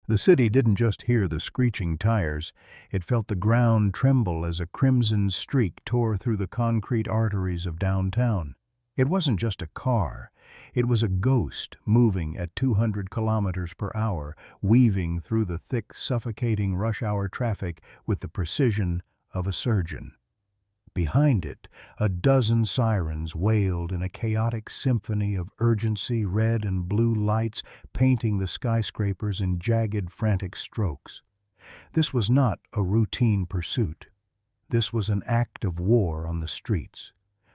The city didn't just hear the screeching tires, it felt the ground tremble as a crimson streak tore through the concrete arteries of downtown. It wasn't just a car, it was a ghost moving at 200 kilometers per hour, weaving through the thick, suffocating rush-hour traffic with the precision of a surgeon. Behind it, a dozen sirens wailed in a chaotic symphony of urgency, red and blue lights painting the skyscrapers in jagged, frantic strokes. This was not a routine pursuit. This was an act of war on the streets.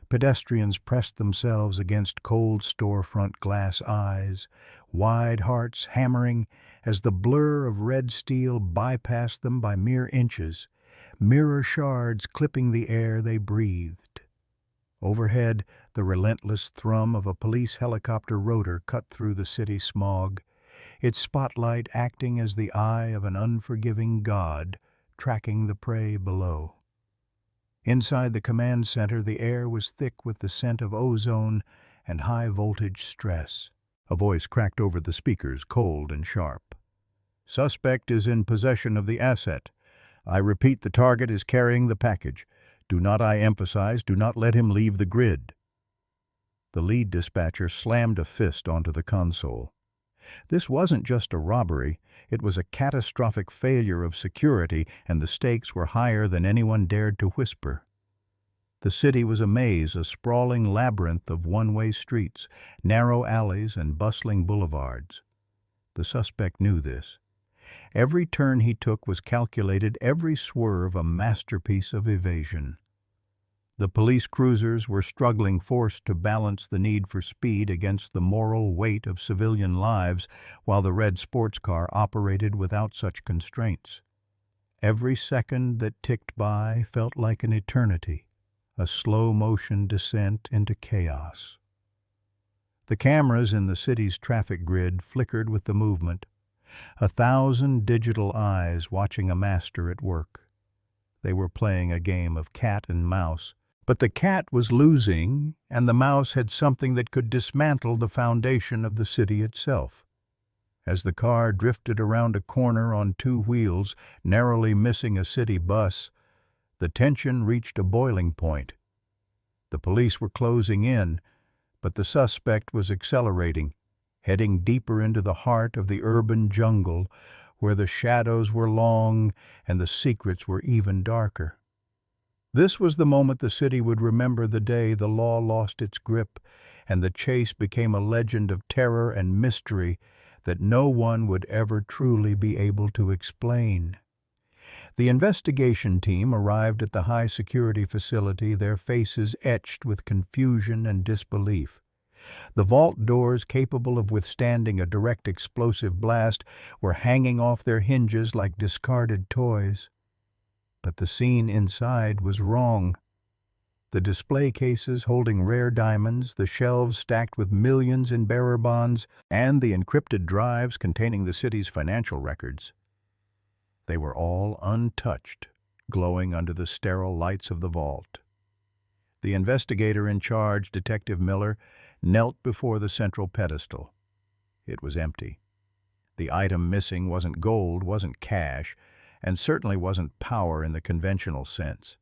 Pedestrians pressed themselves against cold storefront glass eyes, wide hearts hammering as the blur of red steel bypassed them by mere inches, mirror shards clipping the air they breathed. Overhead, the relentless thrum of a police helicopter rotor cut through the city smog, its spotlight acting as the eye of an unforgiving god, tracking the prey below. Inside the command center, the air was thick with the scent of ozone and high-voltage stress. A voice cracked over the speakers, cold and sharp. "Suspect is in possession of the asset. I repeat, the target is carrying the package. Do not, I emphasize, do not let him leave the grid." The lead dispatcher slammed a fist onto the console. This wasn't just a robbery, it was a catastrophic failure of security, and the stakes were higher than anyone dared to whisper. The city was a maze, a sprawling labyrinth of one-way streets, narrow alleys, and bustling boulevards. The suspect knew this. Every turn he took was calculated, every swerve a masterpiece of evasion. The police cruisers were struggling, forced to balance the need for speed against the moral weight of civilian lives, while the red sports car operated without such constraints. Every second that ticked by felt like an eternity, a slow-motion descent into chaos. The cameras in the city's traffic grid flickered with the movement, 1,000 digital eyes watching a master at work. They were playing a game of cat and mouse, but the cat was losing, and the mouse had something that could dismantle the foundation of the city itself. As the car drifted around a corner on two wheels, narrowly missing a city bus, the tension reached a boiling point. The police were closing in, but the suspect was accelerating, heading deeper into the heart of the urban jungle, where the shadows were long and the secrets were even darker. This was the moment the city would remember, the day the law lost its grip and the chase became a legend of terror and mystery that no one would ever truly be able to explain. The investigation team arrived at the high-security facility, their faces etched with confusion and disbelief. The vault doors, capable of withstanding a direct explosive blast, were hanging off their hinges like discarded toys. But the scene inside was wrong. The display cases holding rare diamonds, the shelves stacked with millions in bearer bonds, and the encrypted drives containing the city's financial records. They were all untouched, glowing under the sterile lights of the vault. The investigator in charge, Detective Miller, knelt before the central pedestal. It was empty. The item missing wasn't gold, wasn't cash, and certainly wasn't power in the conventional sense.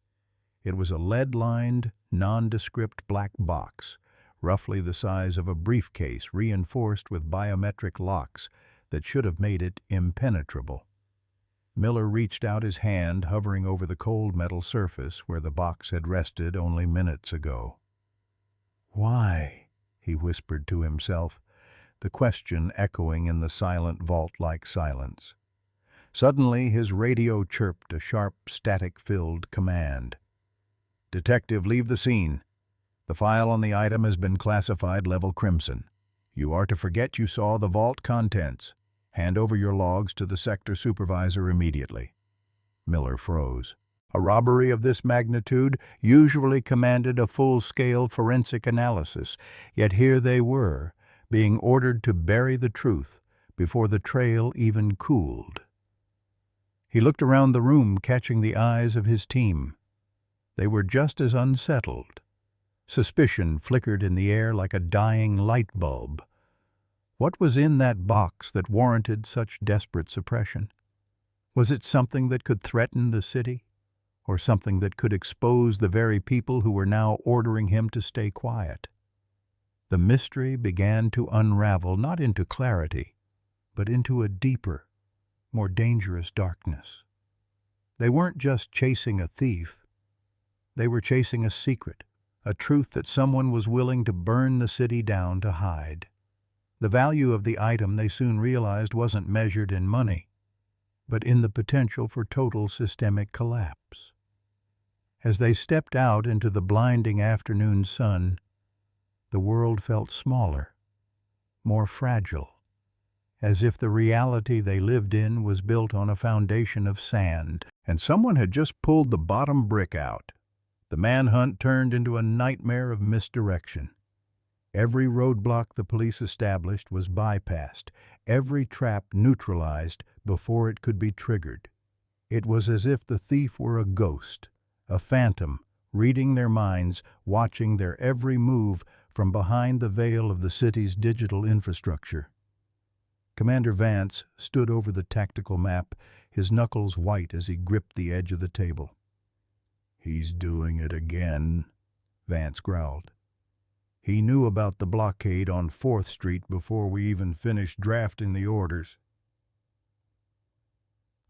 It was a lead-lined, nondescript black box, roughly the size of a briefcase, reinforced with biometric locks that should have made it impenetrable. Miller reached out his hand, hovering over the cold metal surface where the box had rested only minutes ago. "Why?" he whispered to himself, the question echoing in the silent vault-like silence. Suddenly his radio chirped a sharp, static-filled command. "Detective, leave the scene. The file on the item has been classified level crimson. You are to forget you saw the vault contents. Hand over your logs to the sector supervisor immediately." Miller froze. A robbery of this magnitude usually commanded a full-scale forensic analysis, yet here they were, being ordered to bury the truth before the trail even cooled. He looked around the room, catching the eyes of his team. They were just as unsettled. Suspicion flickered in the air like a dying light bulb. What was in that box that warranted such desperate suppression? Was it something that could threaten the city, or something that could expose the very people who were now ordering him to stay quiet? The mystery began to unravel not into clarity, but into a deeper, more dangerous darkness. They weren't just chasing a thief. They were chasing a secret, a truth that someone was willing to burn the city down to hide. The value of the item, they soon realized, wasn't measured in money, but in the potential for total systemic collapse. As they stepped out into the blinding afternoon sun, the world felt smaller, more fragile, as if the reality they lived in was built on a foundation of sand, and someone had just pulled the bottom brick out. The manhunt turned into a nightmare of misdirection. Every roadblock the police established was bypassed, every trap neutralized before it could be triggered. It was as if the thief were a ghost, a phantom, reading their minds, watching their every move from behind the veil of the city's digital infrastructure. Commander Vance stood over the tactical map, his knuckles white as he gripped the edge of the table. "He's doing it again," Vance growled. "He knew about the blockade on 4th Street before we even finished drafting the orders."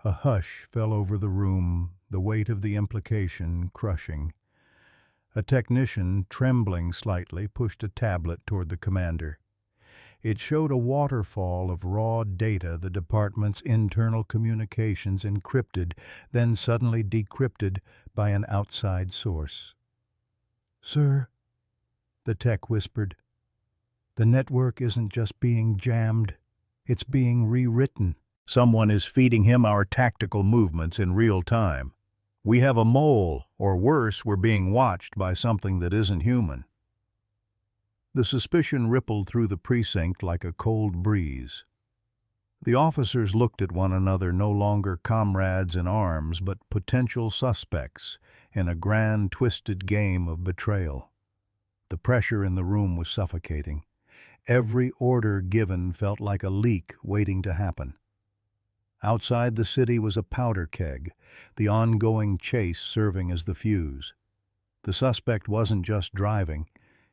A hush fell over the room, the weight of the implication crushing. A technician, trembling slightly, pushed a tablet toward the commander. It showed a waterfall of raw data the department's internal communications encrypted, then suddenly decrypted by an outside source. "Sir," the tech whispered, "the network isn't just being jammed, it's being rewritten. Someone is feeding him our tactical movements in real time. We have a mole, or worse, we're being watched by something that isn't human." The suspicion rippled through the precinct like a cold breeze. The officers looked at one another, no longer comrades in arms, but potential suspects in a grand, twisted game of betrayal. The pressure in the room was suffocating. Every order given felt like a leak waiting to happen. Outside the city was a powder keg, the ongoing chase serving as the fuse. The suspect wasn't just driving.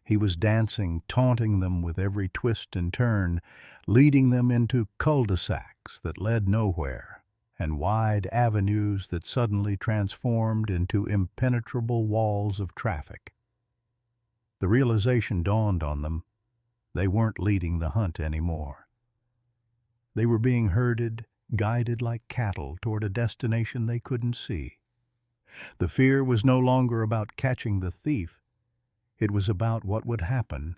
He was dancing, taunting them with every twist and turn, leading them into cul-de-sacs that led nowhere, and wide avenues that suddenly transformed into impenetrable walls of traffic. The realization dawned on them. They weren't leading the hunt anymore. They were being herded, guided like cattle toward a destination they couldn't see. The fear was no longer about catching the thief. It was about what would happen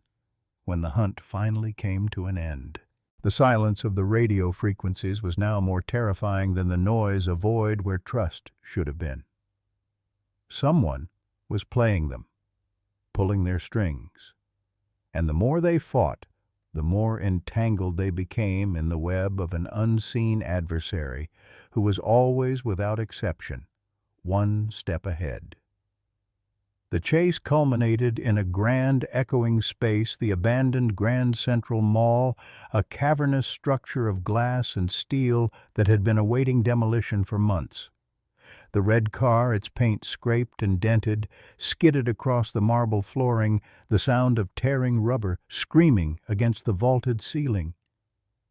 when the hunt finally came to an end. The silence of the radio frequencies was now more terrifying than the noise, a void where trust should have been. Someone was playing them, pulling their strings. And the more they fought, the more entangled they became in the web of an unseen adversary who was always, without exception, one step ahead. The chase culminated in a grand, echoing space, the abandoned Grand Central Mall, a cavernous structure of glass and steel that had been awaiting demolition for months. The red car, its paint scraped and dented, skidded across the marble flooring, the sound of tearing rubber screaming against the vaulted ceiling.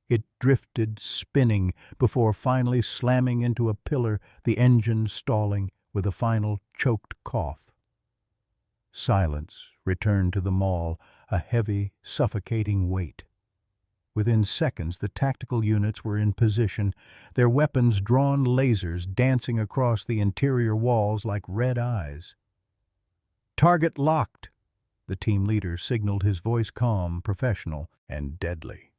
It drifted, spinning, before finally slamming into a pillar, the engine stalling with a final choked cough. Silence returned to the mall, a heavy, suffocating weight. Within seconds, the tactical units were in position, their weapons drawn lasers dancing across the interior walls like red eyes. "Target locked," the team leader signaled, his voice calm, professional, and deadly.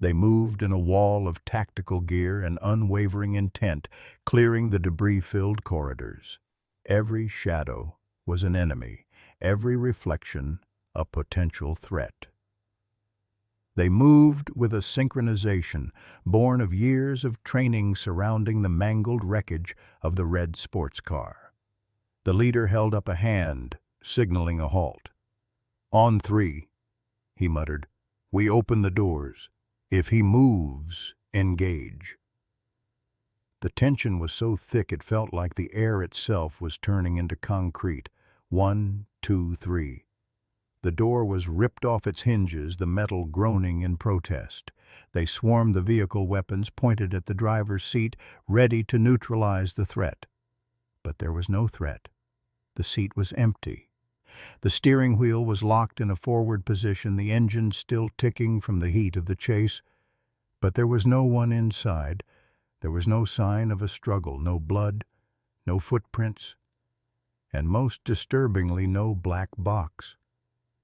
They moved in a wall of tactical gear and unwavering intent, clearing the debris-filled corridors. Every shadow was an enemy, every reflection a potential threat. They moved with a synchronization born of years of training surrounding the mangled wreckage of the red sports car. The leader held up a hand, signaling a halt. "On 3, he muttered. "We open the doors. If he moves, engage. The tension was so thick it felt like the air itself was turning into concrete. 1, 2, 3. The door was ripped off its hinges, the metal groaning in protest. They swarmed the vehicle, weapons pointed at the driver's seat, ready to neutralize the threat. But there was no threat. The seat was empty. The steering wheel was locked in a forward position, the engine still ticking from the heat of the chase. But there was no one inside. There was no sign of a struggle, no blood, no footprints, and most disturbingly, no black box.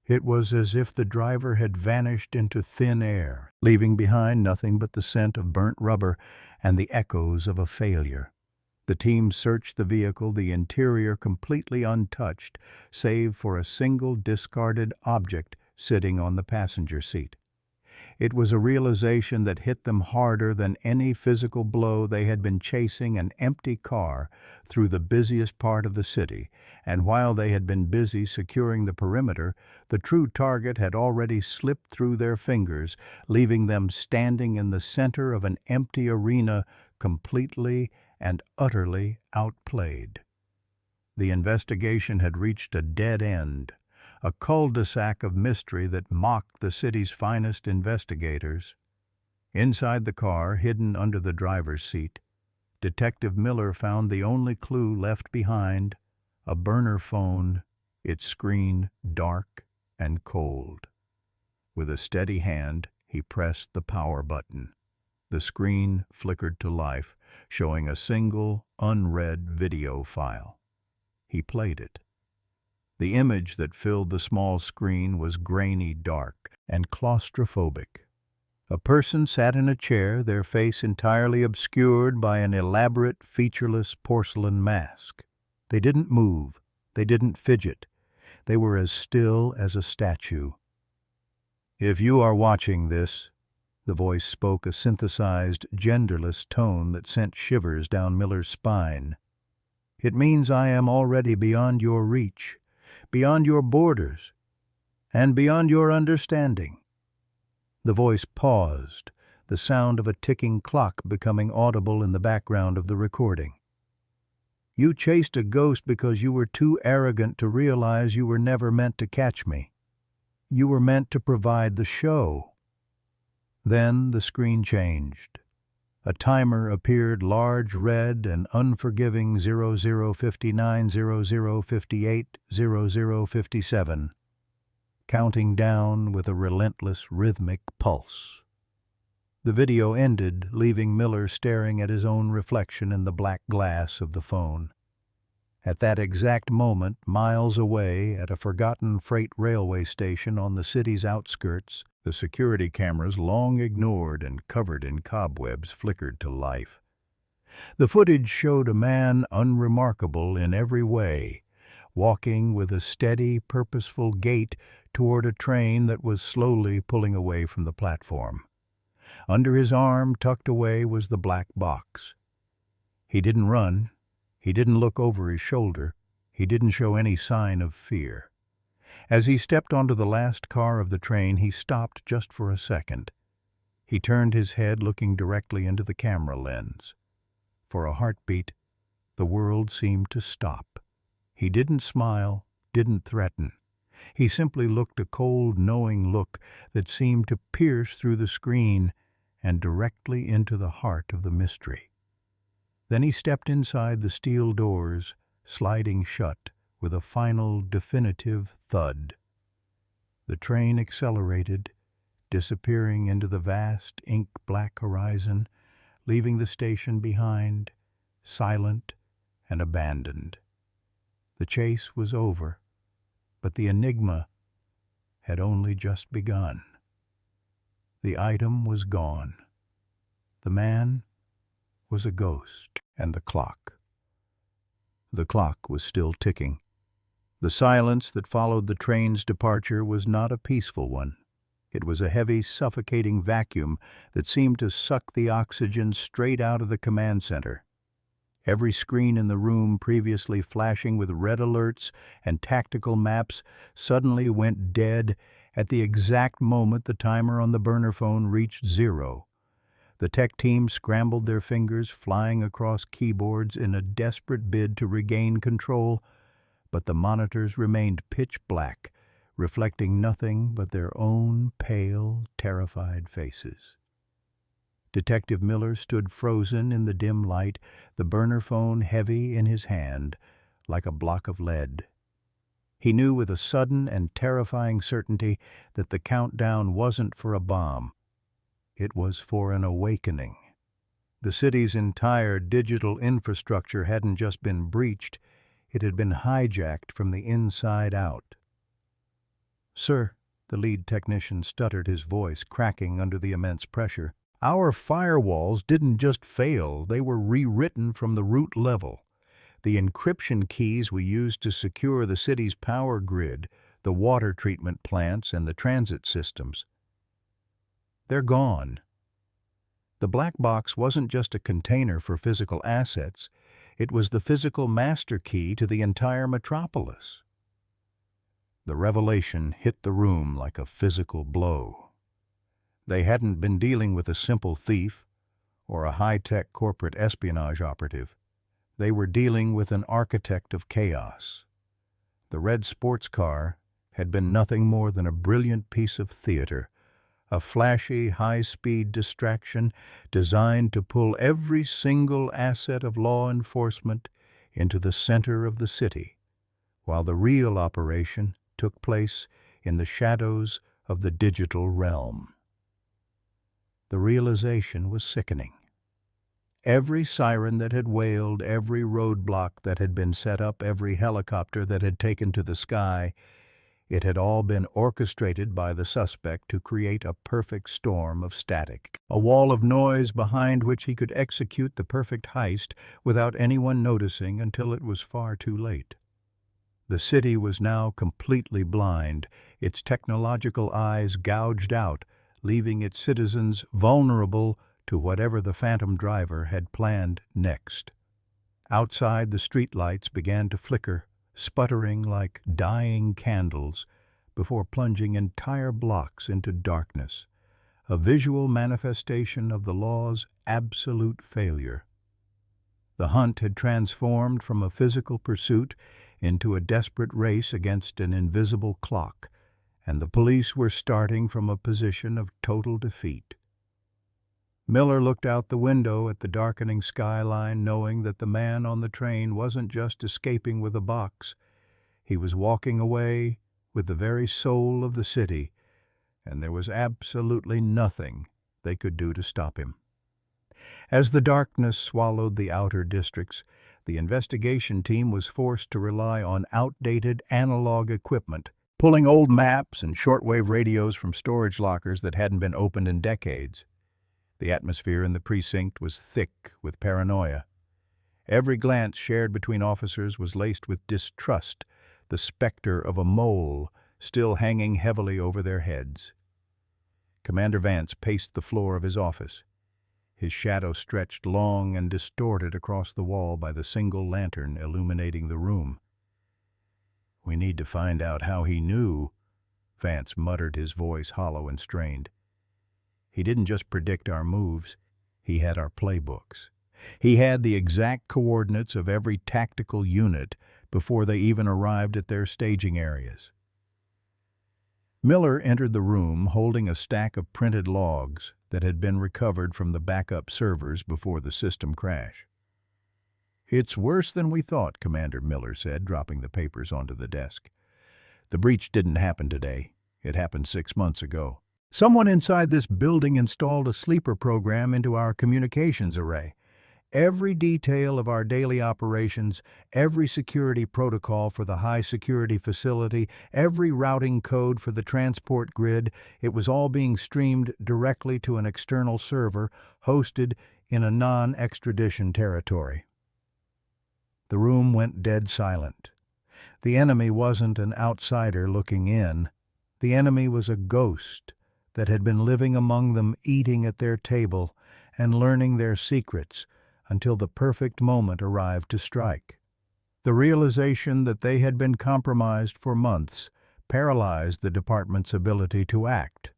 It was as if the driver had vanished into thin air, leaving behind nothing but the scent of burnt rubber and the echoes of a failure. The team searched the vehicle, the interior completely untouched, save for a single discarded object sitting on the passenger seat. It was a realization that hit them harder than any physical blow. They had been chasing an empty car through the busiest part of the city, and while they had been busy securing the perimeter, the true target had already slipped through their fingers, leaving them standing in the center of an empty arena, completely and utterly outplayed. The investigation had reached a dead end, a cul-de-sac of mystery that mocked the city's finest investigators. Inside the car, hidden under the driver's seat, Detective Miller found the only clue left behind, a burner phone, its screen dark and cold. With a steady hand, he pressed the power button. The screen flickered to life, showing a single, unread video file. He played it. The image that filled the small screen was grainy dark and claustrophobic. A person sat in a chair, their face entirely obscured by an elaborate, featureless porcelain mask. They didn't move. They didn't fidget. They were as still as a statue. "If you are watching this," the voice spoke, a synthesized, genderless tone that sent shivers down Miller's spine, "it means I am already beyond your reach, beyond your borders, and beyond your understanding." The voice paused, the sound of a ticking clock becoming audible in the background of the recording. "You chased a ghost because you were too arrogant to realize you were never meant to catch me. You were meant to provide the show." Then the screen changed. A timer appeared, large, red, and unforgiving, 00:59, 00:58, 00:57, counting down with a relentless rhythmic pulse. The video ended, leaving Miller staring at his own reflection in the black glass of the phone. At that exact moment, miles away, at a forgotten freight railway station on the city's outskirts, the security cameras, long ignored and covered in cobwebs, flickered to life. The footage showed a man unremarkable in every way, walking with a steady, purposeful gait toward a train that was slowly pulling away from the platform. Under his arm, tucked away, was the black box. He didn't run. He didn't look over his shoulder. He didn't show any sign of fear. As he stepped onto the last car of the train, he stopped just for a second. He turned his head, looking directly into the camera lens. For a heartbeat, the world seemed to stop. He didn't smile, didn't threaten. He simply looked, a cold, knowing look that seemed to pierce through the screen and directly into the heart of the mystery. Then he stepped inside the steel doors, sliding shut with a final, definitive thud. The train accelerated, disappearing into the vast, ink-black horizon, leaving the station behind, silent and abandoned. The chase was over, but the enigma had only just begun. The item was gone. The man was a ghost, and the clock. The clock was still ticking. The silence that followed the train's departure was not a peaceful one. It was a heavy, suffocating vacuum that seemed to suck the oxygen straight out of the command center. Every screen in the room, previously flashing with red alerts and tactical maps, suddenly went dead, At the exact moment the timer on the burner phone reached 0, the tech team scrambled their fingers, flying across keyboards in a desperate bid to regain control, but the monitors remained pitch black, reflecting nothing but their own pale, terrified faces. Detective Miller stood frozen in the dim light, the burner phone heavy in his hand, like a block of lead. He knew with a sudden and terrifying certainty that the countdown wasn't for a bomb. It was for an awakening. The city's entire digital infrastructure hadn't just been breached, it had been hijacked from the inside out. "Sir," the lead technician stuttered, his voice cracking under the immense pressure, "our firewalls didn't just fail, they were rewritten from the root level. The encryption keys we used to secure the city's power grid, the water treatment plants, and the transit systems, they're gone." The black box wasn't just a container for physical assets, it was the physical master key to the entire metropolis. The revelation hit the room like a physical blow. They hadn't been dealing with a simple thief or a high-tech corporate espionage operative. They were dealing with an architect of chaos. The red sports car had been nothing more than a brilliant piece of theater, a flashy, high-speed distraction designed to pull every single asset of law enforcement into the center of the city, while the real operation took place in the shadows of the digital realm. The realization was sickening. Every siren that had wailed, every roadblock that had been set up, every helicopter that had taken to the sky, it had all been orchestrated by the suspect to create a perfect storm of static, a wall of noise behind which he could execute the perfect heist without anyone noticing until it was far too late. The city was now completely blind, its technological eyes gouged out, leaving its citizens vulnerable to whatever the phantom driver had planned next. Outside, the streetlights began to flicker, sputtering like dying candles, before plunging entire blocks into darkness, a visual manifestation of the law's absolute failure. The hunt had transformed from a physical pursuit into a desperate race against an invisible clock, and the police were starting from a position of total defeat. Miller looked out the window at the darkening skyline, knowing that the man on the train wasn't just escaping with a box. He was walking away with the very soul of the city, and there was absolutely nothing they could do to stop him. As the darkness swallowed the outer districts, the investigation team was forced to rely on outdated analog equipment, pulling old maps and shortwave radios from storage lockers that hadn't been opened in decades. The atmosphere in the precinct was thick with paranoia. Every glance shared between officers was laced with distrust, the specter of a mole still hanging heavily over their heads. Commander Vance paced the floor of his office. His shadow stretched long and distorted across the wall by the single lantern illuminating the room. "We need to find out how he knew," Vance muttered, his voice hollow and strained. "He didn't just predict our moves, he had our playbooks. He had the exact coordinates of every tactical unit before they even arrived at their staging areas." Miller entered the room holding a stack of printed logs that had been recovered from the backup servers before the system crash. "It's worse than we thought," Commander Miller said, dropping the papers onto the desk. "The breach didn't happen today. It happened 6 months ago. Someone inside this building installed a sleeper program into our communications array. Every detail of our daily operations, every security protocol for the high-security facility, every routing code for the transport grid, it was all being streamed directly to an external server hosted in a non-extradition territory." The room went dead silent. The enemy wasn't an outsider looking in. The enemy was a ghost that had been living among them, eating at their table and learning their secrets until the perfect moment arrived to strike. The realization that they had been compromised for months paralyzed the department's ability to act.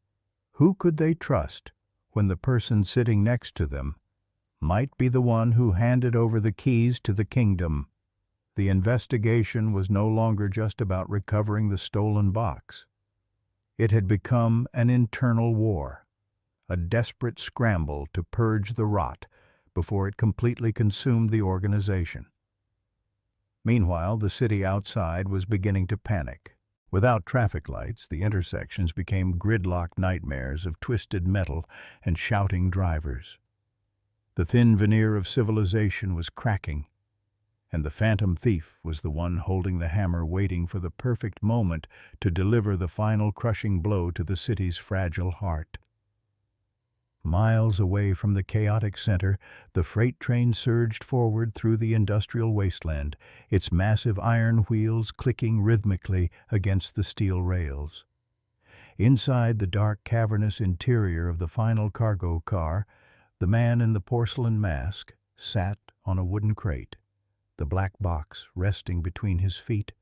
Who could they trust when the person sitting next to them might be the one who handed over the keys to the kingdom? The investigation was no longer just about recovering the stolen box. It had become an internal war, a desperate scramble to purge the rot before it completely consumed the organization. Meanwhile, the city outside was beginning to panic. Without traffic lights, the intersections became gridlock nightmares of twisted metal and shouting drivers. The thin veneer of civilization was cracking, and the phantom thief was the one holding the hammer, waiting for the perfect moment to deliver the final crushing blow to the city's fragile heart. Miles away from the chaotic center, the freight train surged forward through the industrial wasteland, its massive iron wheels clicking rhythmically against the steel rails. Inside the dark, cavernous interior of the final cargo car, the man in the porcelain mask sat on a wooden crate, the black box resting between his feet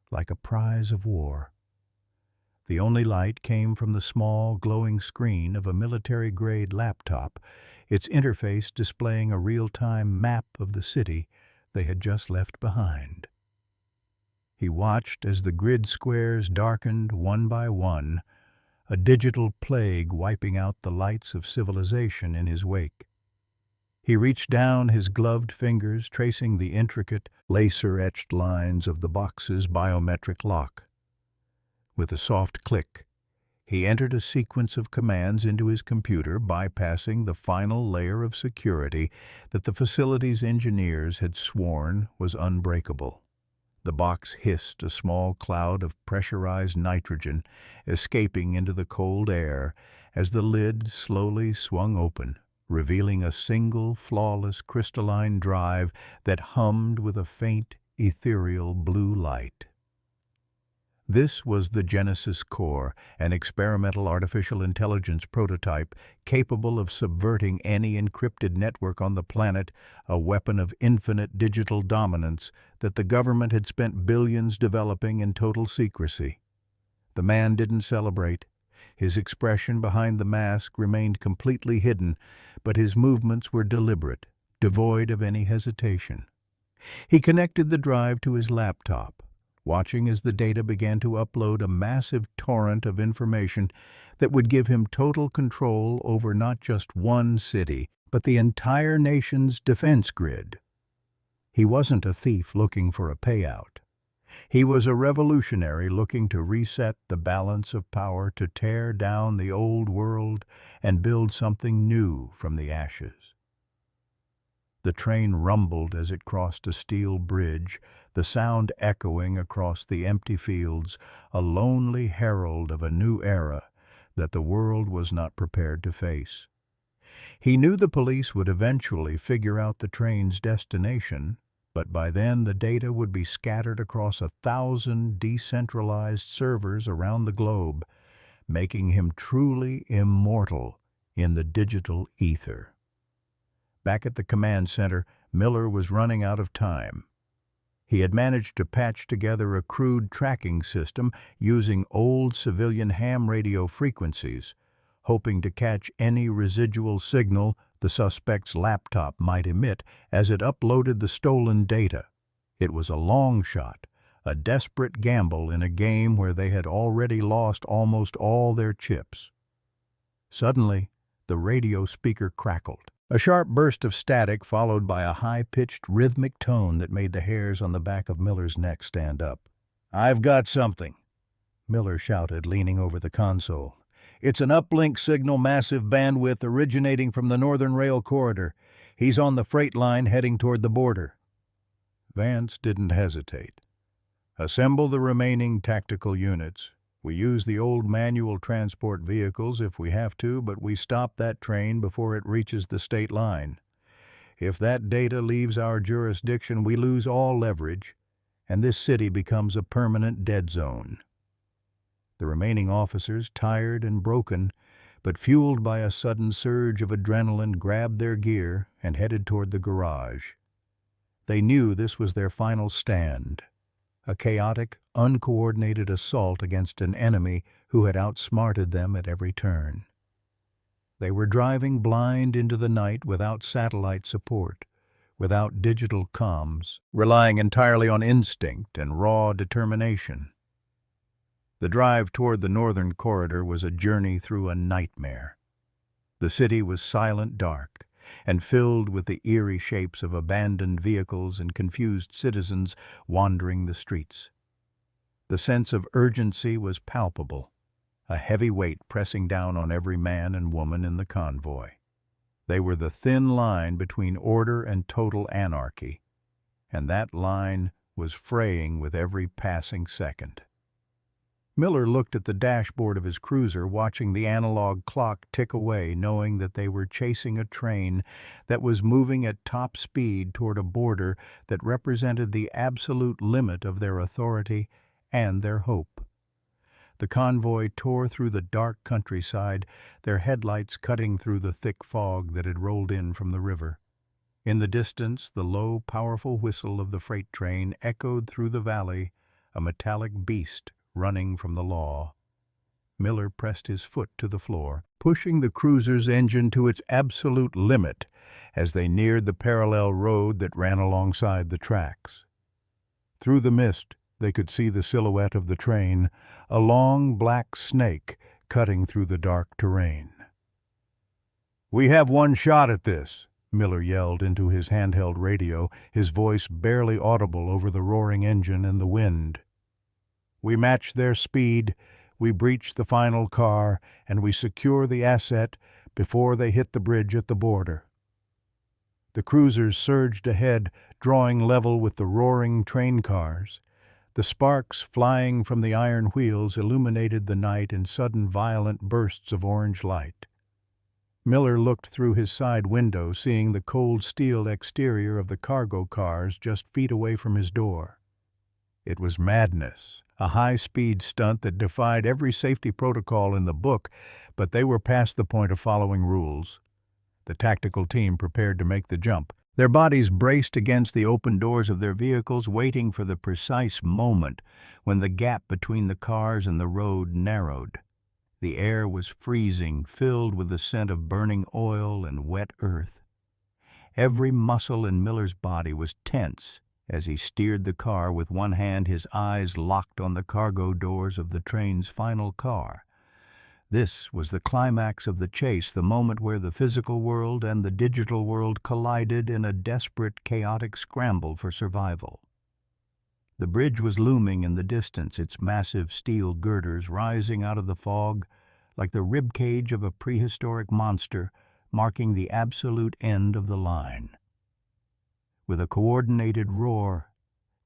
like a prize of war. The only light came from the small, glowing screen of a military-grade laptop, its interface displaying a real-time map of the city they had just left behind. He watched as the grid squares darkened one by one, a digital plague wiping out the lights of civilization in his wake. He reached down his gloved fingers, tracing the intricate, laser-etched lines of the box's biometric lock. With a soft click, he entered a sequence of commands into his computer, bypassing the final layer of security that the facility's engineers had sworn was unbreakable. The box hissed, a small cloud of pressurized nitrogen escaping into the cold air as the lid slowly swung open, revealing a single, flawless crystalline drive that hummed with a faint, ethereal blue light. This was the Genesis Core, an experimental artificial intelligence prototype capable of subverting any encrypted network on the planet, a weapon of infinite digital dominance that the government had spent billions developing in total secrecy. The man didn't celebrate. His expression behind the mask remained completely hidden, but his movements were deliberate, devoid of any hesitation. He connected the drive to his laptop, watching as the data began to upload a massive torrent of information that would give him total control over not just one city, but the entire nation's defense grid. He wasn't a thief looking for a payout. He was a revolutionary looking to reset the balance of power, to tear down the old world and build something new from the ashes. The train rumbled as it crossed a steel bridge, the sound echoing across the empty fields, a lonely herald of a new era that the world was not prepared to face. He knew the police would eventually figure out the train's destination, but by then the data would be scattered across 1,000 decentralized servers around the globe, making him truly immortal in the digital ether. Back at the command center, Miller was running out of time. He had managed to patch together a crude tracking system using old civilian ham radio frequencies, hoping to catch any residual signal the suspect's laptop might emit as it uploaded the stolen data. It was a long shot, a desperate gamble in a game where they had already lost almost all their chips. Suddenly, the radio speaker crackled. A sharp burst of static followed by a high-pitched rhythmic tone that made the hairs on the back of Miller's neck stand up. "I've got something," Miller shouted, leaning over the console. "It's an uplink signal, massive bandwidth originating from the Northern Rail corridor. He's on the freight line heading toward the border." Vance didn't hesitate. "Assemble the remaining tactical units. We use the old manual transport vehicles if we have to, but we stop that train before it reaches the state line. If that data leaves our jurisdiction, we lose all leverage, and this city becomes a permanent dead zone." The remaining officers, tired and broken, but fueled by a sudden surge of adrenaline, grabbed their gear and headed toward the garage. They knew this was their final stand, a chaotic, uncoordinated assault against an enemy who had outsmarted them at every turn. They were driving blind into the night without satellite support, without digital comms, relying entirely on instinct and raw determination. The drive toward the northern corridor was a journey through a nightmare. The city was silent dark, and filled with the eerie shapes of abandoned vehicles and confused citizens wandering the streets. The sense of urgency was palpable, a heavy weight pressing down on every man and woman in the convoy. They were the thin line between order and total anarchy, and that line was fraying with every passing second. Miller looked at the dashboard of his cruiser, watching the analog clock tick away, knowing that they were chasing a train that was moving at top speed toward a border that represented the absolute limit of their authority and their hope. The convoy tore through the dark countryside, their headlights cutting through the thick fog that had rolled in from the river. In the distance, the low, powerful whistle of the freight train echoed through the valley, a metallic beast running from the law. Miller pressed his foot to the floor, pushing the cruiser's engine to its absolute limit as they neared the parallel road that ran alongside the tracks. Through the mist, they could see the silhouette of the train, a long black snake cutting through the dark terrain. "We have one shot at this," Miller yelled into his handheld radio, his voice barely audible over the roaring engine and the wind. "We match their speed, we breach the final car, and we secure the asset before they hit the bridge at the border." The cruisers surged ahead, drawing level with the roaring train cars. The sparks flying from the iron wheels illuminated the night in sudden violent bursts of orange light. Miller looked through his side window, seeing the cold steel exterior of the cargo cars just feet away from his door. It was madness, a high-speed stunt that defied every safety protocol in the book, but they were past the point of following rules. The tactical team prepared to make the jump, their bodies braced against the open doors of their vehicles, waiting for the precise moment when the gap between the cars and the road narrowed. The air was freezing, filled with the scent of burning oil and wet earth. Every muscle in Miller's body was tense as he steered the car with one hand, his eyes locked on the cargo doors of the train's final car. This was the climax of the chase, the moment where the physical world and the digital world collided in a desperate, chaotic scramble for survival. The bridge was looming in the distance, its massive steel girders rising out of the fog like the ribcage of a prehistoric monster, marking the absolute end of the line. With a coordinated roar,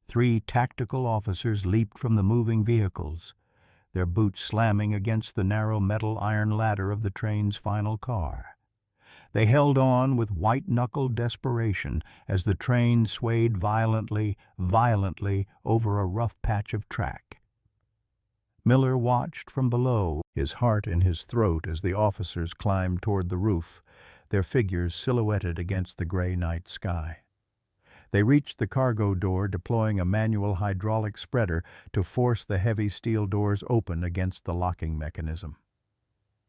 3 tactical officers leaped from the moving vehicles, their boots slamming against the narrow metal iron ladder of the train's final car. They held on with white-knuckled desperation as the train swayed violently over a rough patch of track. Miller watched from below, his heart in his throat as the officers climbed toward the roof, their figures silhouetted against the gray night sky. They reached the cargo door, deploying a manual hydraulic spreader to force the heavy steel doors open against the locking mechanism.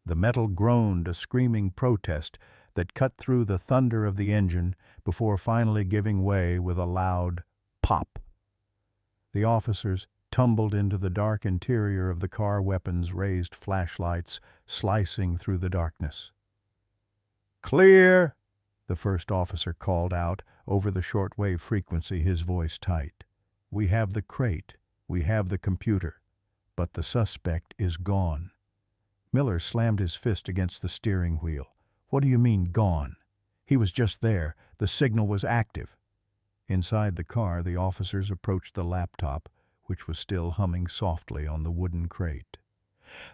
The metal groaned a screaming protest that cut through the thunder of the engine before finally giving way with a loud pop. The officers tumbled into the dark interior of the car, weapons raised flashlights slicing through the darkness. "Clear!" the first officer called out over the shortwave frequency, his voice tight. "We have the crate, we have the computer, but the suspect is gone." Miller slammed his fist against the steering wheel. "What do you mean, gone? He was just there. The signal was active." Inside the car, the officers approached the laptop, which was still humming softly on the wooden crate.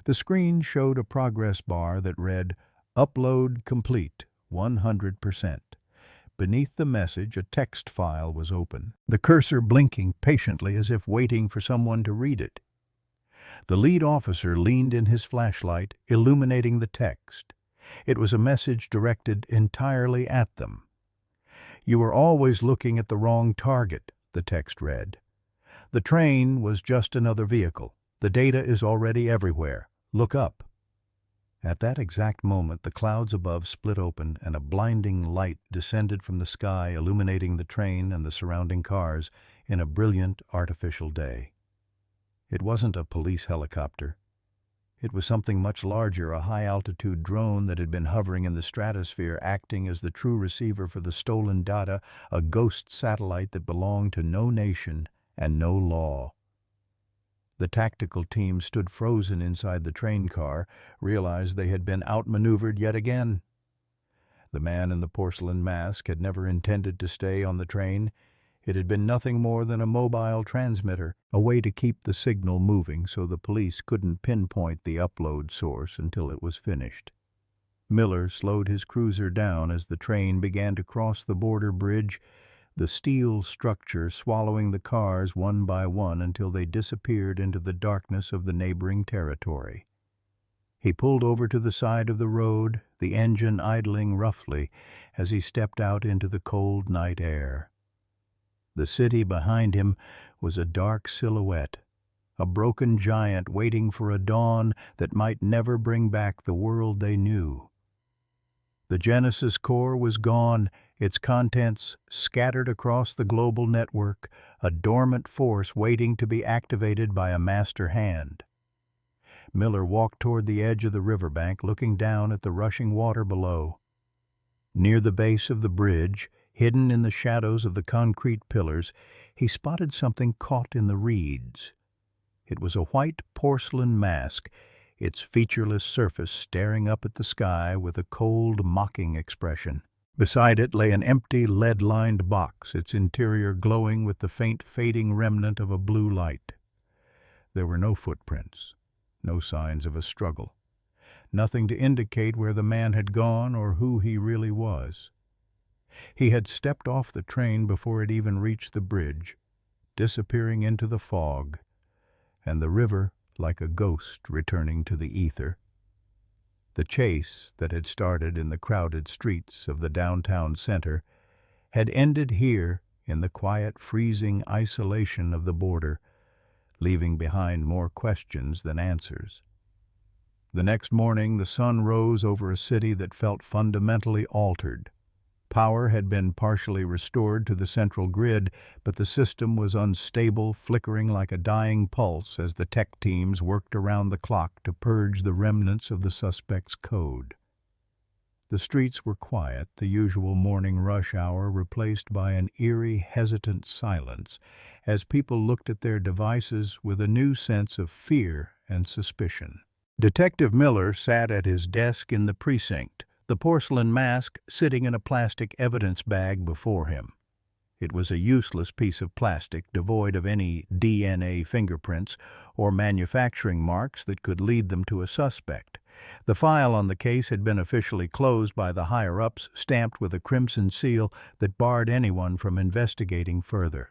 The screen showed a progress bar that read, "Upload complete, 100%. Beneath the message, a text file was open, the cursor blinking patiently as if waiting for someone to read it. The lead officer leaned in his flashlight, illuminating the text. It was a message directed entirely at them. "You are always looking at the wrong target," the text read. The train was just another vehicle. The data is already everywhere. Look up. At that exact moment, the clouds above split open and a blinding light descended from the sky, illuminating the train and the surrounding cars in a brilliant artificial day. It wasn't a police helicopter. It was something much larger, a high-altitude drone that had been hovering in the stratosphere, acting as the true receiver for the stolen data, a ghost satellite that belonged to no nation and no law. The tactical team stood frozen inside the train car, realized they had been outmaneuvered yet again. The man in the porcelain mask had never intended to stay on the train. It had been nothing more than a mobile transmitter, a way to keep the signal moving so the police couldn't pinpoint the upload source until it was finished. Miller slowed his cruiser down as the train began to cross the border bridge, the steel structure swallowing the cars one by one until they disappeared into the darkness of the neighboring territory. He pulled over to the side of the road, the engine idling roughly as he stepped out into the cold night air. The city behind him was a dark silhouette, a broken giant waiting for a dawn that might never bring back the world they knew. The Genesis core was gone, its contents scattered across the global network, a dormant force waiting to be activated by a master hand. Miller walked toward the edge of the riverbank, looking down at the rushing water below. Near the base of the bridge, hidden in the shadows of the concrete pillars, he spotted something caught in the reeds. It was a white porcelain mask, its featureless surface staring up at the sky with a cold, mocking expression. Beside it lay an empty, lead-lined box, its interior glowing with the faint, fading remnant of a blue light. There were no footprints, no signs of a struggle, nothing to indicate where the man had gone or who he really was. He had stepped off the train before it even reached the bridge, disappearing into the fog, and the river like a ghost returning to the ether. The chase that had started in the crowded streets of the downtown center had ended here in the quiet, freezing isolation of the border, leaving behind more questions than answers. The next morning, the sun rose over a city that felt fundamentally altered. Power had been partially restored to the central grid, but the system was unstable, flickering like a dying pulse as the tech teams worked around the clock to purge the remnants of the suspect's code. The streets were quiet, the usual morning rush hour replaced by an eerie, hesitant silence as people looked at their devices with a new sense of fear and suspicion. Detective Miller sat at his desk in the precinct, the porcelain mask sitting in a plastic evidence bag before him. It was a useless piece of plastic, devoid of any DNA fingerprints or manufacturing marks that could lead them to a suspect. The file on the case had been officially closed by the higher-ups, stamped with a crimson seal that barred anyone from investigating further.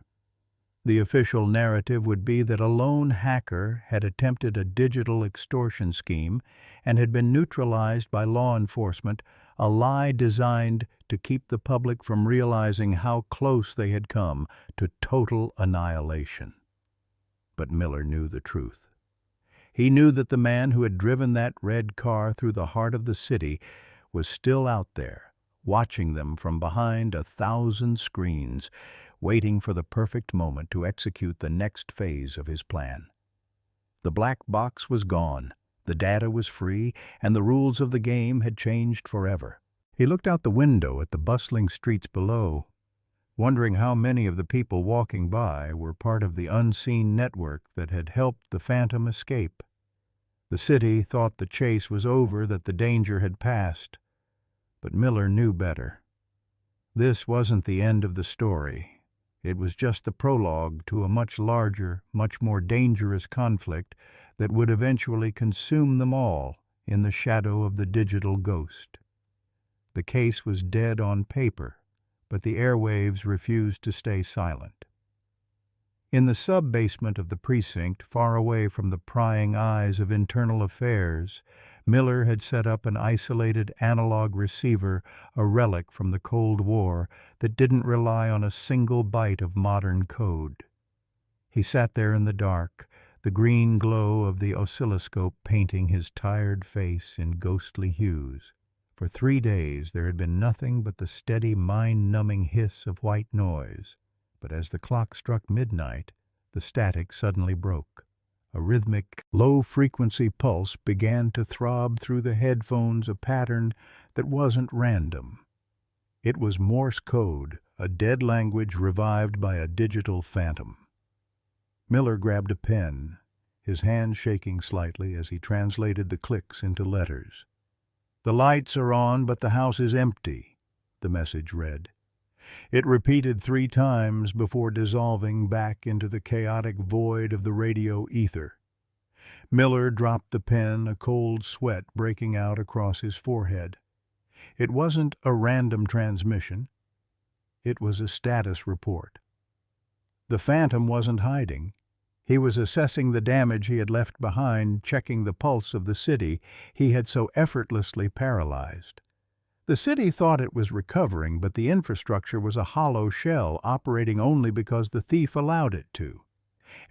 The official narrative would be that a lone hacker had attempted a digital extortion scheme and had been neutralized by law enforcement, a lie designed to keep the public from realizing how close they had come to total annihilation. But Miller knew the truth. He knew that the man who had driven that red car through the heart of the city was still out there, watching them from behind 1,000 screens, waiting for the perfect moment to execute the next phase of his plan. The black box was gone, the data was free, and the rules of the game had changed forever. He looked out the window at the bustling streets below, wondering how many of the people walking by were part of the unseen network that had helped the Phantom escape. The city thought the chase was over, that the danger had passed. But Miller knew better. This wasn't the end of the story. It was just the prologue to a much larger, much more dangerous conflict that would eventually consume them all in the shadow of the digital ghost. The case was dead on paper, but the airwaves refused to stay silent. In the sub-basement of the precinct, far away from the prying eyes of internal affairs, Miller had set up an isolated analog receiver, a relic from the Cold War that didn't rely on a single byte of modern code. He sat there in the dark, the green glow of the oscilloscope painting his tired face in ghostly hues. For 3 days there had been nothing but the steady, mind-numbing hiss of white noise. But as the clock struck midnight, the static suddenly broke. A rhythmic, low-frequency pulse began to throb through the headphones, a pattern that wasn't random. It was Morse code, a dead language revived by a digital phantom. Miller grabbed a pen, his hand shaking slightly as he translated the clicks into letters. "The lights are on, but the house is empty," the message read. It repeated 3 times before dissolving back into the chaotic void of the radio ether. Miller dropped the pen, a cold sweat breaking out across his forehead. It wasn't a random transmission. It was a status report. The phantom wasn't hiding. He was assessing the damage he had left behind, checking the pulse of the city he had so effortlessly paralyzed. The city thought it was recovering, but the infrastructure was a hollow shell, operating only because the thief allowed it to.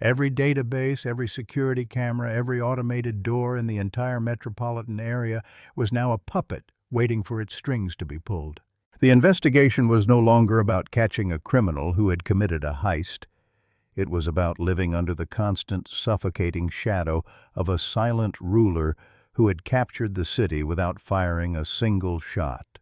Every database, every security camera, every automated door in the entire metropolitan area was now a puppet waiting for its strings to be pulled. The investigation was no longer about catching a criminal who had committed a heist. It was about living under the constant, suffocating shadow of a silent ruler who had captured the city without firing a single shot.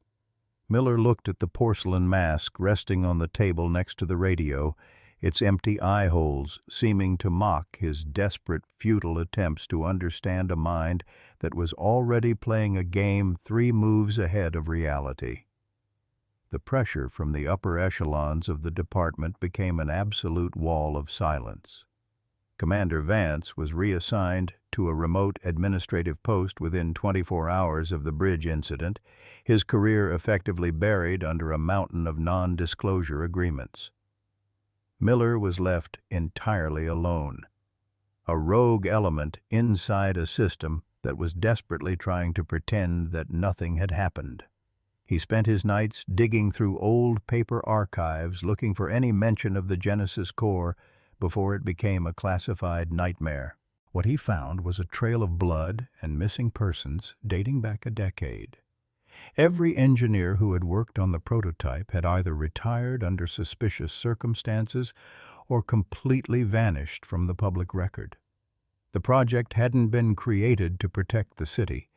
Miller looked at the porcelain mask resting on the table next to the radio, its empty eye holes seeming to mock his desperate, futile attempts to understand a mind that was already playing a game 3 moves ahead of reality. The pressure from the upper echelons of the department became an absolute wall of silence. Commander Vance was reassigned to a remote administrative post within 24 hours of the bridge incident, his career effectively buried under a mountain of non-disclosure agreements. Miller was left entirely alone, a rogue element inside a system that was desperately trying to pretend that nothing had happened. He spent his nights digging through old paper archives looking for any mention of the Genesis core before it became a classified nightmare. What he found was a trail of blood and missing persons dating back a decade. Every engineer who had worked on the prototype had either retired under suspicious circumstances or completely vanished from the public record. The project hadn't been created to protect the city.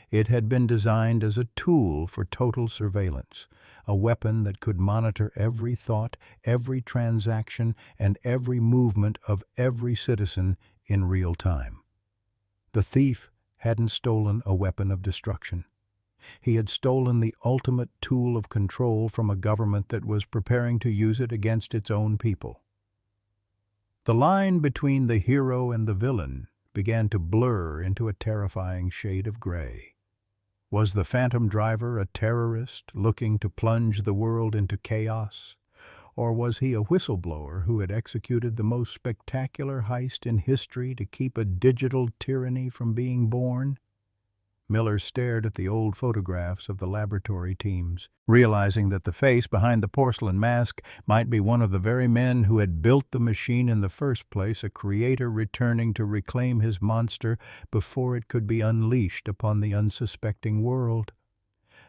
It had been designed as a tool for total surveillance, a weapon that could monitor every thought, every transaction, and every movement of every citizen in real time. The thief hadn't stolen a weapon of destruction. He had stolen the ultimate tool of control from a government that was preparing to use it against its own people. The line between the hero and the villain began to blur into a terrifying shade of gray. Was the phantom driver a terrorist looking to plunge the world into chaos? Or was he a whistleblower who had executed the most spectacular heist in history to keep a digital tyranny from being born? Miller stared at the old photographs of the laboratory teams, realizing that the face behind the porcelain mask might be one of the very men who had built the machine in the first place, a creator returning to reclaim his monster before it could be unleashed upon the unsuspecting world.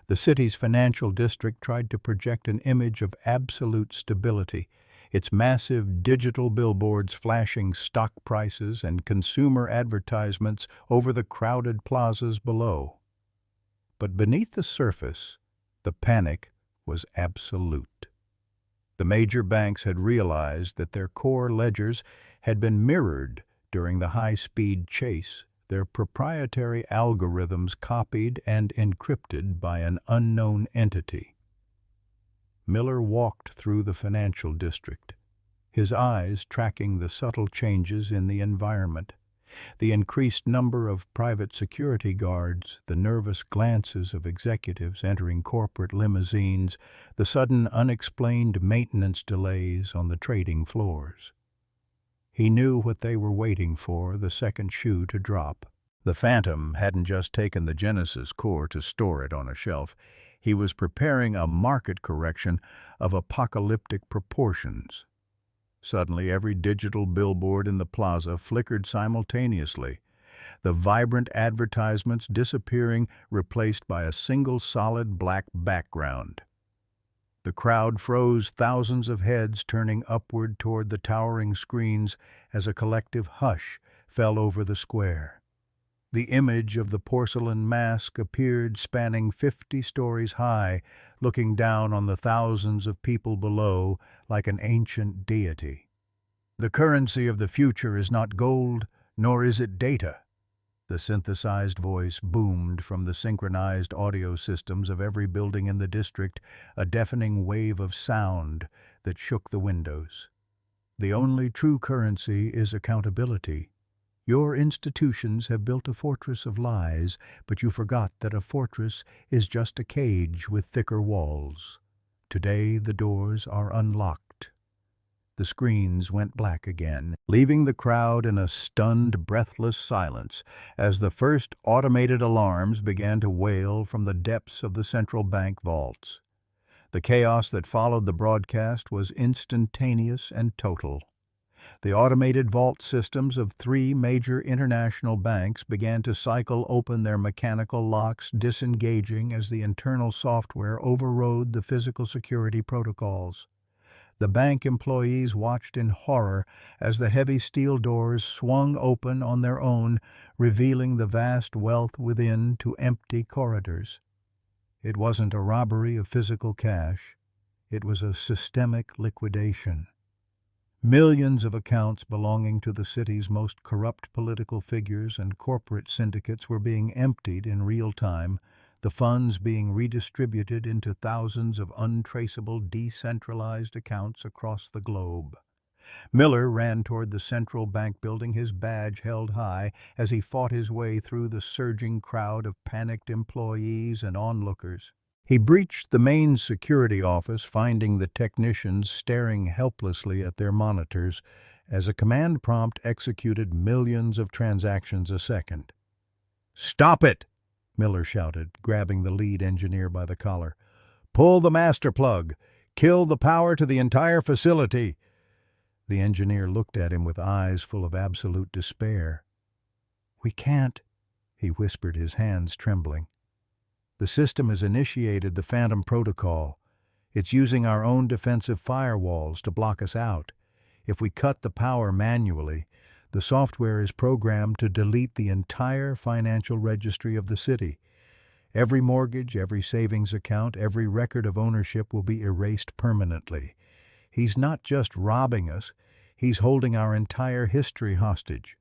The city's financial district tried to project an image of absolute stability, its massive digital billboards flashing stock prices and consumer advertisements over the crowded plazas below. But beneath the surface, the panic was absolute. The major banks had realized that their core ledgers had been mirrored during the high-speed chase, their proprietary algorithms copied and encrypted by an unknown entity. Miller walked through the financial district, his eyes tracking the subtle changes in the environment, the increased number of private security guards, the nervous glances of executives entering corporate limousines, the sudden unexplained maintenance delays on the trading floors. He knew what they were waiting for, the second shoe to drop. The Phantom hadn't just taken the Genesis core to store it on a shelf. He was preparing a market correction of apocalyptic proportions. Suddenly, every digital billboard in the plaza flickered simultaneously, the vibrant advertisements disappearing, replaced by a single solid black background. The crowd froze, thousands of heads turning upward toward the towering screens as a collective hush fell over the square. The image of the porcelain mask appeared, spanning 50 stories high, looking down on the thousands of people below like an ancient deity. The currency of the future is not gold, nor is it data. The synthesized voice boomed from the synchronized audio systems of every building in the district, a deafening wave of sound that shook the windows. The only true currency is accountability. Your institutions have built a fortress of lies, but you forgot that a fortress is just a cage with thicker walls. Today the doors are unlocked. The screens went black again, leaving the crowd in a stunned, breathless silence as the first automated alarms began to wail from the depths of the central bank vaults. The chaos that followed the broadcast was instantaneous and total. The automated vault systems of 3 major international banks began to cycle open their mechanical locks, disengaging as the internal software overrode the physical security protocols. The bank employees watched in horror as the heavy steel doors swung open on their own, revealing the vast wealth within to empty corridors. It wasn't a robbery of physical cash. It was a systemic liquidation. Millions of accounts belonging to the city's most corrupt political figures and corporate syndicates were being emptied in real time, the funds being redistributed into thousands of untraceable, decentralized accounts across the globe. Miller ran toward the central bank building, his badge held high, as he fought his way through the surging crowd of panicked employees and onlookers. He breached the main security office, finding the technicians staring helplessly at their monitors as a command prompt executed millions of transactions a second. "Stop it!" Miller shouted, grabbing the lead engineer by the collar. "Pull the master plug! Kill the power to the entire facility!" The engineer looked at him with eyes full of absolute despair. "We can't," he whispered, his hands trembling. "The system has initiated the Phantom Protocol. It's using our own defensive firewalls to block us out. If we cut the power manually, the software is programmed to delete the entire financial registry of the city. Every mortgage, every savings account, every record of ownership will be erased permanently. He's not just robbing us, he's holding our entire history hostage."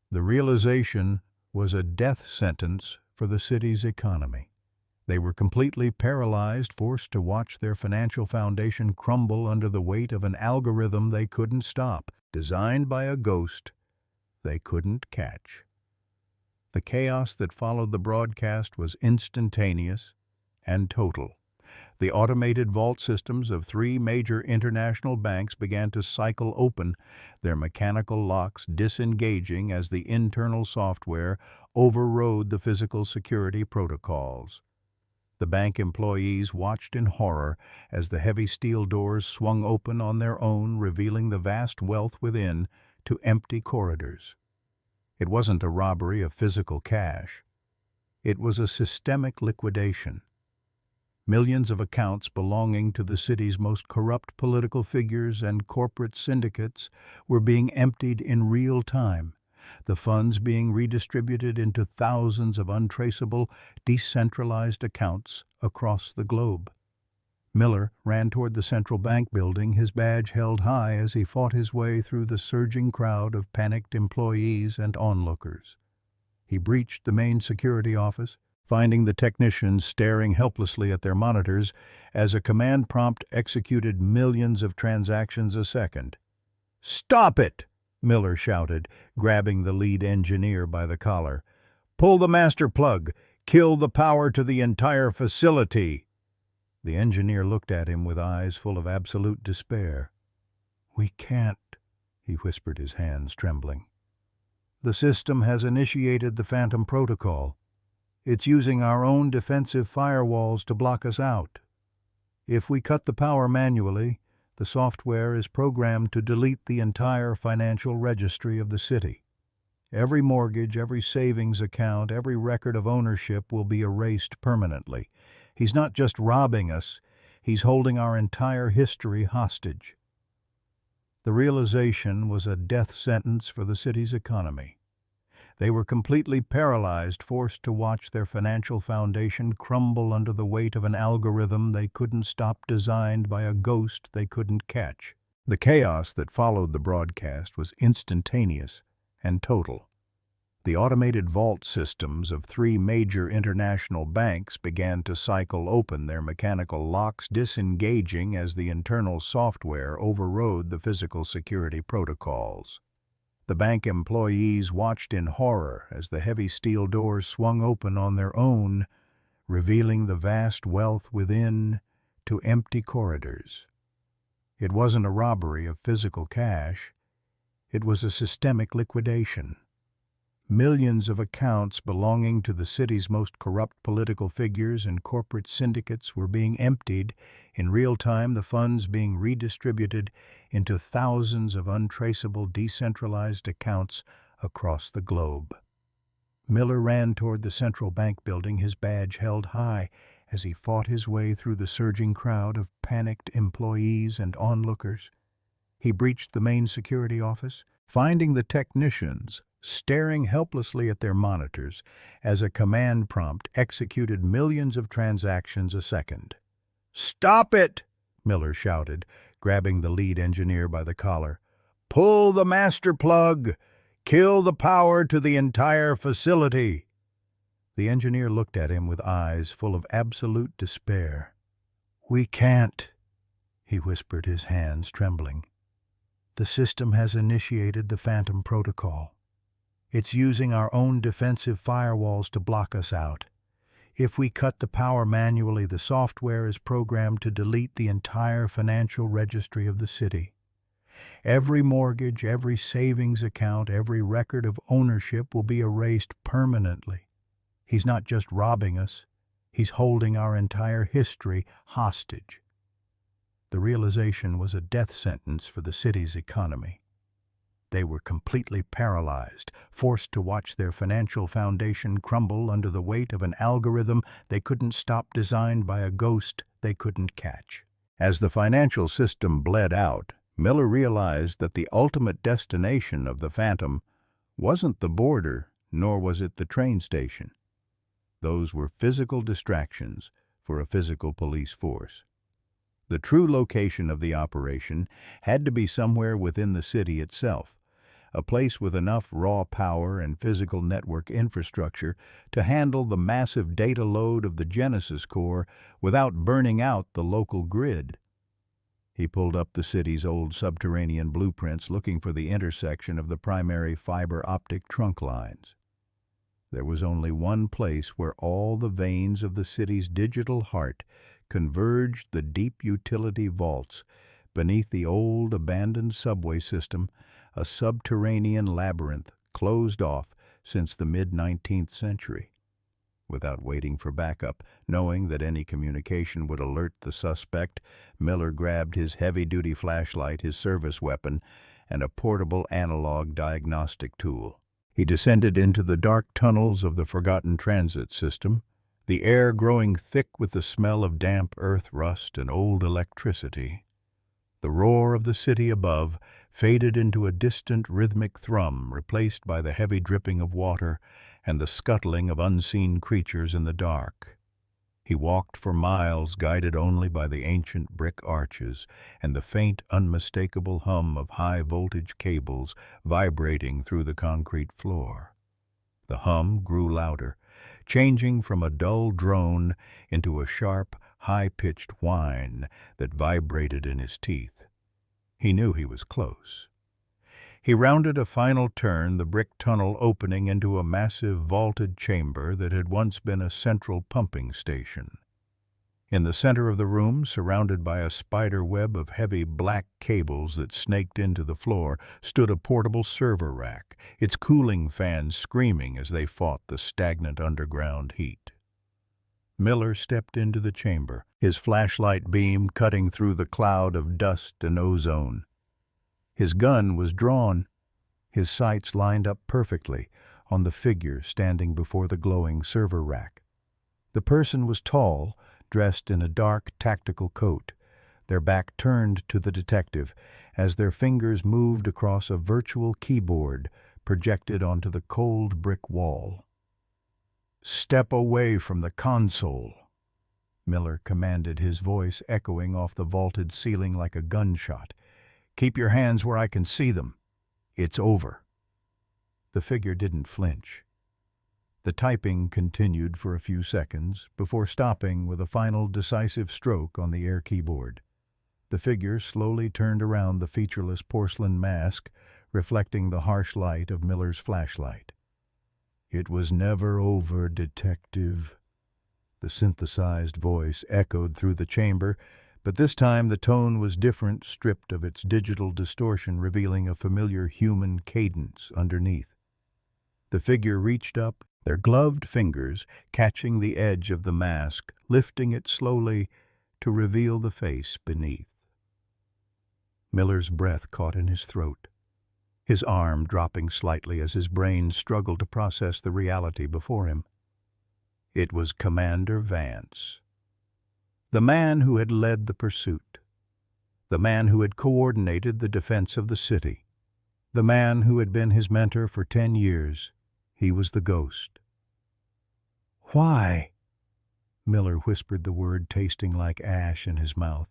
The realization was a death sentence for the city's economy. They were completely paralyzed, forced to watch their financial foundation crumble under the weight of an algorithm they couldn't stop, designed by a ghost they couldn't catch. The chaos that followed the broadcast was instantaneous and total. The automated vault systems of 3 major international banks began to cycle open, their mechanical locks disengaging as the internal software overrode the physical security protocols. The bank employees watched in horror as the heavy steel doors swung open on their own, revealing the vast wealth within to empty corridors. It wasn't a robbery of physical cash. It was a systemic liquidation. Millions of accounts belonging to the city's most corrupt political figures and corporate syndicates were being emptied in real time, the funds being redistributed into thousands of untraceable, decentralized accounts across the globe. Miller ran toward the central bank building, his badge held high as he fought his way through the surging crowd of panicked employees and onlookers. He breached the main security office, finding the technicians staring helplessly at their monitors as a command prompt executed millions of transactions a second. "Stop it!" Miller shouted, grabbing the lead engineer by the collar. "Pull the master plug! Kill the power to the entire facility!" The engineer looked at him with eyes full of absolute despair. "We can't," he whispered, his hands trembling. "The system has initiated the Phantom Protocol. It's using our own defensive firewalls to block us out. If we cut the power manually, The software is programmed to delete the entire financial registry of the city. Every mortgage, every savings account, every record of ownership will be erased permanently. He's not just robbing us, he's holding our entire history hostage. The realization was a death sentence for the city's economy. They were completely paralyzed, forced to watch their financial foundation crumble under the weight of an algorithm they couldn't stop, designed by a ghost they couldn't catch. The chaos that followed the broadcast was instantaneous and total. The automated vault systems of 3 major international banks began to cycle open their mechanical locks, disengaging as the internal software overrode the physical security protocols. The bank employees watched in horror as the heavy steel doors swung open on their own, revealing the vast wealth within to empty corridors. It wasn't a robbery of physical cash. It was a systemic liquidation. Millions of accounts belonging to the city's most corrupt political figures and corporate syndicates were being emptied in real time, the funds being redistributed into thousands of untraceable, decentralized accounts across the globe. Miller ran toward the central bank building, his badge held high, as he fought his way through the surging crowd of panicked employees and onlookers. He breached the main security office, finding the technicians staring helplessly at their monitors as a command prompt executed millions of transactions a second. "Stop it!" Miller shouted, grabbing the lead engineer by the collar. "Pull the master plug! Kill the power to the entire facility!" The engineer looked at him with eyes full of absolute despair. "We can't," he whispered, his hands trembling. "The system has initiated the Phantom Protocol. It's using our own defensive firewalls to block us out. If we cut the power manually, the software is programmed to delete the entire financial registry of the city. Every mortgage, every savings account, every record of ownership will be erased permanently. He's not just robbing us, he's holding our entire history hostage." The realization was a death sentence for the city's economy. They were completely paralyzed, forced to watch their financial foundation crumble under the weight of an algorithm they couldn't stop, designed by a ghost they couldn't catch. As the financial system bled out, Miller realized that the ultimate destination of the Phantom wasn't the border, nor was it the train station. Those were physical distractions for a physical police force. The true location of the operation had to be somewhere within the city itself, a place with enough raw power and physical network infrastructure to handle the massive data load of the Genesis core without burning out the local grid. He pulled up the city's old subterranean blueprints, looking for the intersection of the primary fiber optic trunk lines. There was only one place where all the veins of the city's digital heart converged: the deep utility vaults beneath the old abandoned subway system, a subterranean labyrinth closed off since the mid-19th century. Without waiting for backup, knowing that any communication would alert the suspect, Miller grabbed his heavy-duty flashlight, his service weapon, and a portable analog diagnostic tool. He descended into the dark tunnels of the forgotten transit system, the air growing thick with the smell of damp earth, rust, and old electricity. The roar of the city above faded into a distant rhythmic thrum, replaced by the heavy dripping of water and the scuttling of unseen creatures in the dark. He walked for miles, guided only by the ancient brick arches and the faint, unmistakable hum of high-voltage cables vibrating through the concrete floor. The hum grew louder, changing from a dull drone into a sharp, high-pitched whine that vibrated in his teeth. He knew he was close. He rounded a final turn, the brick tunnel opening into a massive vaulted chamber that had once been a central pumping station. In the center of the room, surrounded by a spider web of heavy black cables that snaked into the floor, stood a portable server rack, its cooling fans screaming as they fought the stagnant underground heat. Miller stepped into the chamber, his flashlight beam cutting through the cloud of dust and ozone. His gun was drawn, his sights lined up perfectly on the figure standing before the glowing server rack. The person was tall, dressed in a dark tactical coat, their back turned to the detective as their fingers moved across a virtual keyboard projected onto the cold brick wall. "Step away from the console," Miller commanded, his voice echoing off the vaulted ceiling like a gunshot. "Keep your hands where I can see them. It's over." The figure didn't flinch. The typing continued for a few seconds before stopping with a final decisive stroke on the air keyboard. The figure slowly turned around the featureless porcelain mask, reflecting the harsh light of Miller's flashlight. "It was never over, Detective." The synthesized voice echoed through the chamber, but this time the tone was different, stripped of its digital distortion, revealing a familiar human cadence underneath. The figure reached up, their gloved fingers catching the edge of the mask, lifting it slowly to reveal the face beneath. Miller's breath caught in his throat, his arm dropping slightly as his brain struggled to process the reality before him. It was Commander Vance, the man who had led the pursuit, the man who had coordinated the defense of the city, the man who had been his mentor for 10 years. He was the ghost. "Why?" Miller whispered the word, tasting like ash in his mouth.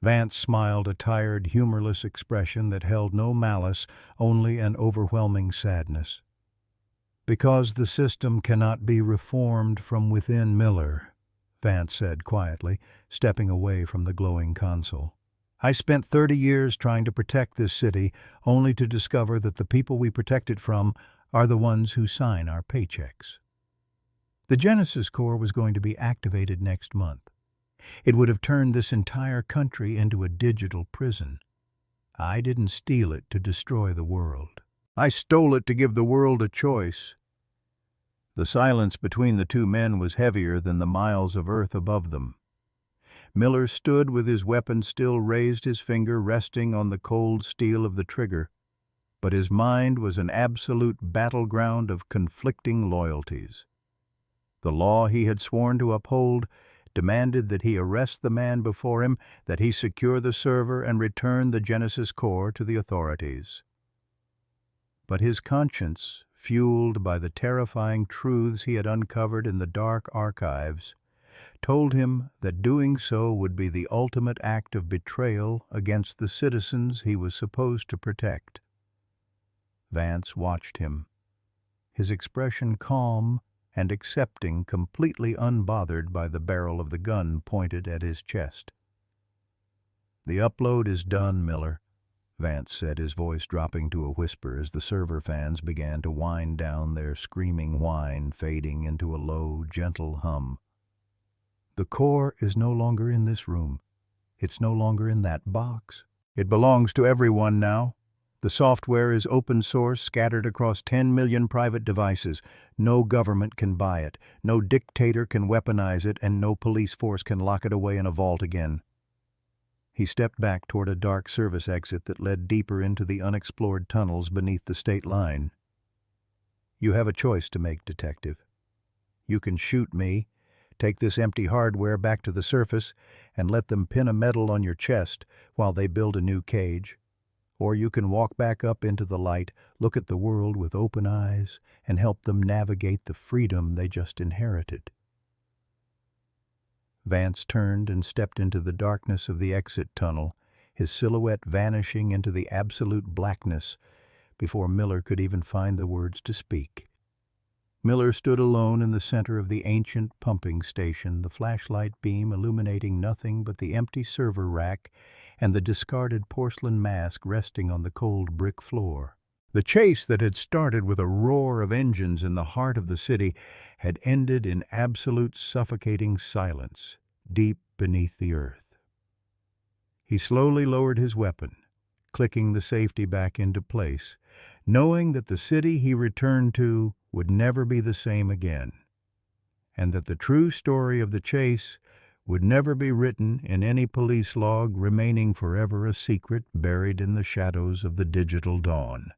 Vance smiled, a tired, humorless expression that held no malice, only an overwhelming sadness. "Because the system cannot be reformed from within, Miller," Vance said quietly, stepping away from the glowing console. "I spent 30 years trying to protect this city, only to discover that the people we protect it from are the ones who sign our paychecks." The Genesis Corps was going to be activated next month. It would have turned this entire country into a digital prison. I didn't steal it to destroy the world. I stole it to give the world a choice. The silence between the two men was heavier than the miles of earth above them. Miller stood with his weapon still raised, his finger resting on the cold steel of the trigger, but his mind was an absolute battleground of conflicting loyalties. The law he had sworn to uphold demanded that he arrest the man before him, that he secure the server and return the Genesis Corps to the authorities. But his conscience, fueled by the terrifying truths he had uncovered in the dark archives, told him that doing so would be the ultimate act of betrayal against the citizens he was supposed to protect. Vance watched him, his expression calm and accepting, completely unbothered by the barrel of the gun pointed at his chest. "The upload is done, Miller," Vance said, his voice dropping to a whisper as the server fans began to wind down, their screaming whine fading into a low, gentle hum. "The Corps is no longer in this room. It's no longer in that box. It belongs to everyone now. The software is open source, scattered across 10 million private devices. No government can buy it, no dictator can weaponize it, and no police force can lock it away in a vault again." He stepped back toward a dark service exit that led deeper into the unexplored tunnels beneath the state line. "You have a choice to make, Detective. You can shoot me, take this empty hardware back to the surface, and let them pin a medal on your chest while they build a new cage. Or you can walk back up into the light, look at the world with open eyes, and help them navigate the freedom they just inherited." Vance turned and stepped into the darkness of the exit tunnel, his silhouette vanishing into the absolute blackness before Miller could even find the words to speak. Miller stood alone in the center of the ancient pumping station, the flashlight beam illuminating nothing but the empty server rack and the discarded porcelain mask resting on the cold brick floor. The chase that had started with a roar of engines in the heart of the city had ended in absolute suffocating silence, deep beneath the earth. He slowly lowered his weapon, clicking the safety back into place, knowing that the city he returned to would never be the same again, and that the true story of the chase would never be written in any police log, remaining forever a secret buried in the shadows of the digital dawn.